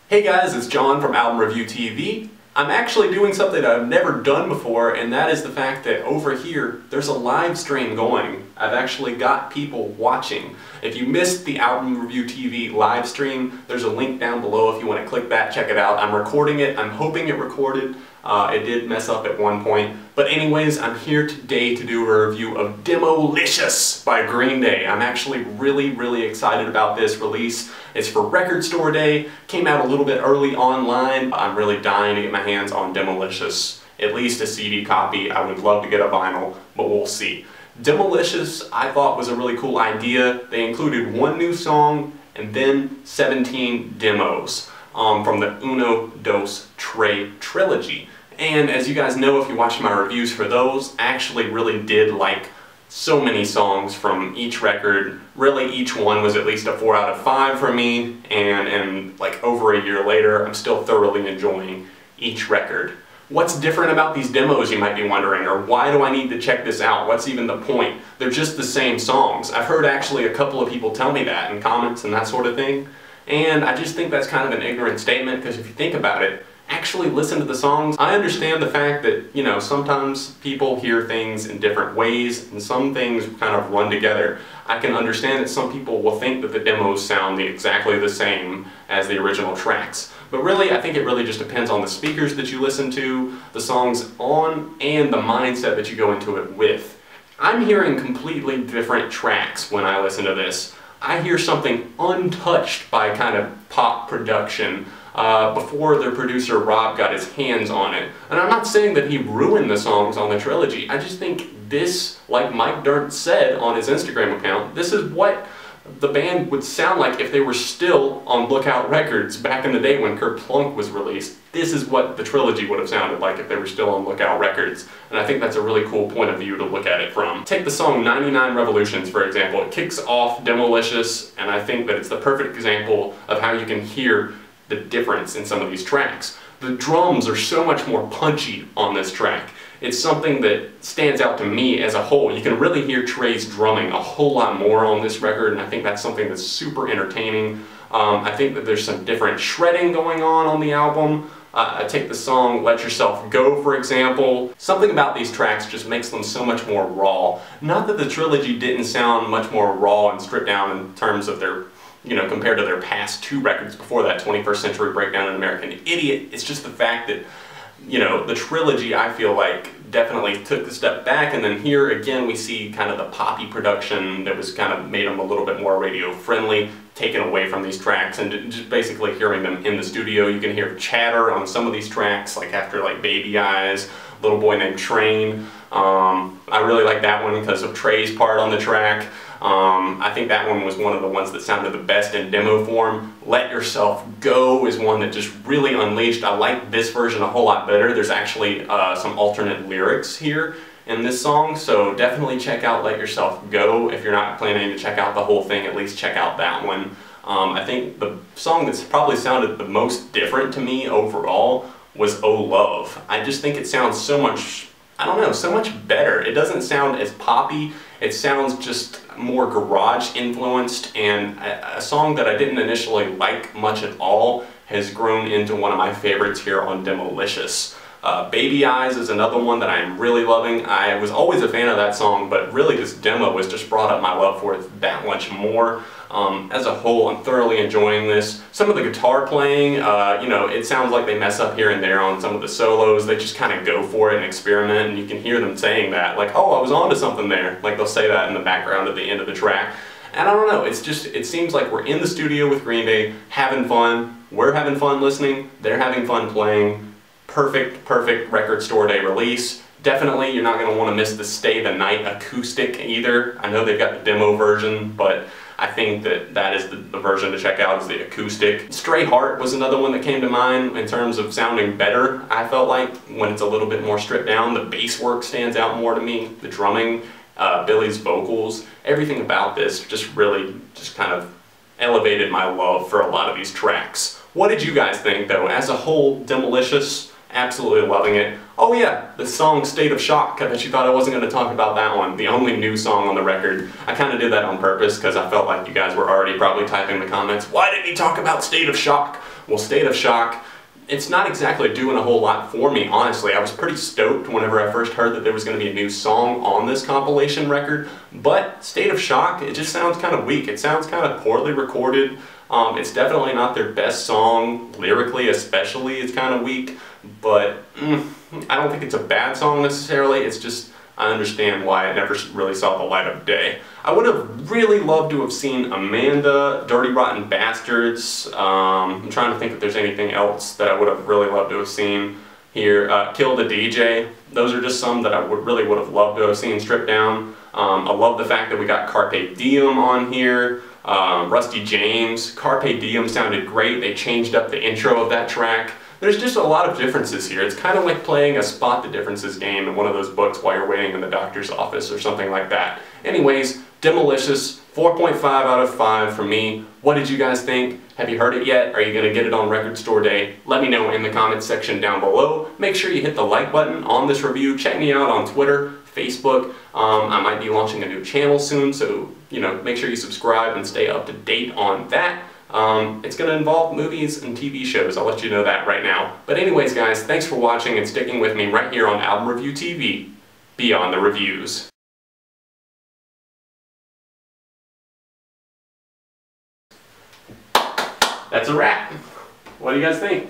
Hey guys, it's John from Album Review TV. I'm actually doing something that I've never done before, and that is the fact that over here, there's a live stream going. I've actually got people watching. If you missed the Album Review TV live stream, there's a link down below if you want to click that, check it out. I'm recording it. I'm hoping it recorded. It did mess up at one point. But anyways, I'm here today to do a review of Demolicious by Green Day. I'm actually really excited about this release. It's for Record Store Day. Came out a little bit early online. I'm really dying to get my hands on Demolicious. At least a CD copy. I would love to get a vinyl, but we'll see. Demolicious, I thought, was a really cool idea. They included one new song and then 17 demos from the Uno, Dos, Tre trilogy. And as you guys know, if you watched my reviews for those, I actually really did like so many songs from each record. Really, each one was at least a 4 out of 5 for me, and like over a year later, I'm still thoroughly enjoying each record. What's different about these demos, you might be wondering, or why do I need to check this out? What's even the point? They're just the same songs. I've heard actually a couple of people tell me that in comments and that sort of thing, and I just think that's kind of an ignorant statement, because if you think about it, actually listen to the songs. I understand the fact that, you know, sometimes people hear things in different ways and some things kind of run together. I can understand that some people will think that the demos sound exactly the same as the original tracks. But really, I think it really just depends on the speakers that you listen to, the songs on, and the mindset that you go into it with. I'm hearing completely different tracks when I listen to this. I hear something untouched by kind of pop production before their producer Rob got his hands on it. And I'm not saying that he ruined the songs on the trilogy. I just think this, like Mike Dirnt said on his Instagram account, this is what the band would sound like if they were still on Lookout Records back in the day when Kerplunk was released. This is what the trilogy would have sounded like if they were still on Lookout Records. And I think that's a really cool point of view to look at it from. Take the song 99 Revolutions, for example. It kicks off Demolicious, and I think that it's the perfect example of how you can hear the difference in some of these tracks. The drums are so much more punchy on this track. It's something that stands out to me as a whole. You can really hear Tre's drumming a whole lot more on this record, and I think that's something that's super entertaining. I think that there's some different shredding going on the album. Take the song Let Yourself Go, for example. Something about these tracks just makes them so much more raw. Not that the trilogy didn't sound much more raw and stripped down in terms of their, you know, compared to their past 2 records before that, 21st Century Breakdown and American Idiot. It's just the fact that, you know, the trilogy, I feel like, definitely took a step back, and then here again we see kind of the poppy production that was kind of made them a little bit more radio friendly, taken away from these tracks, and just basically hearing them in the studio. You can hear chatter on some of these tracks, like after like Baby Eyes, Little Boy Named Train. I really like that one because of Tre's part on the track. I think that one was one of the ones that sounded the best in demo form. Let Yourself Go is one that just really unleashed. I like this version a whole lot better. There's actually some alternate lyrics here in this song, so definitely check out Let Yourself Go. If you're not planning to check out the whole thing, at least check out that one. I think the song that's probably sounded the most different to me overall was Oh Love. I just think it sounds so much, I don't know, so much better. It doesn't sound as poppy. It sounds just more garage influenced, and a song that I didn't initially like much at all has grown into one of my favorites here on Demolicious. Baby Eyes is another one that I'm really loving. I was always a fan of that song, but really this demo has just brought up my love for it that much more. As a whole, I'm thoroughly enjoying this. Some of the guitar playing, you know, it sounds like they mess up here and there on some of the solos. They just kind of go for it and experiment, and you can hear them saying that, like, oh, I was onto something there. Like, they'll say that in the background at the end of the track. And I don't know, it's just, it seems like we're in the studio with Green Day, having fun. We're having fun listening. They're having fun playing. Perfect Record Store Day release. Definitely, you're not going to want to miss the Stay the Night acoustic either. I know they've got the demo version, but I think that that is the version to check out, is the acoustic. Stray Heart was another one that came to mind in terms of sounding better, I felt like, when it's a little bit more stripped down. The bass work stands out more to me. The drumming, Billy's vocals, everything about this just really just kind of elevated my love for a lot of these tracks. What did you guys think, though? As a whole, Demolicious, absolutely loving it. Oh yeah, the song State of Shock. I bet you thought I wasn't going to talk about that one. The only new song on the record. I kind of did that on purpose because I felt like you guys were already probably typing in the comments, why didn't he talk about State of Shock? Well, State of Shock, it's not exactly doing a whole lot for me, honestly. I was pretty stoked whenever I first heard that there was going to be a new song on this compilation record, but State of Shock, it just sounds kind of weak. It sounds kind of poorly recorded. It's definitely not their best song, lyrically especially, it's kind of weak, but I don't think it's a bad song necessarily. It's just, I understand why it never really saw the light of day. I would have really loved to have seen Amanda, Dirty Rotten Bastards. I'm trying to think if there's anything else that I would have really loved to have seen here. Kill the DJ. Those are just some that I really would have loved to have seen stripped down. I love the fact that we got Carpe Diem on here. Rusty James. Carpe Diem sounded great. They changed up the intro of that track. There's just a lot of differences here. It's kind of like playing a spot the differences game in one of those books while you're waiting in the doctor's office or something like that. Anyways, Demolicious, 4.5 out of 5 for me. What did you guys think? Have you heard it yet? Are you going to get it on record store day? Let me know in the comments section down below. Make sure you hit the like button on this review. Check me out on Twitter, Facebook. I might be launching a new channel soon, so make sure you subscribe and stay up to date on that. It's going to involve movies and TV shows, I'll let you know that right now. But anyways guys, thanks for watching and sticking with me right here on Album Review TV, Beyond the Reviews. That's a wrap. What do you guys think?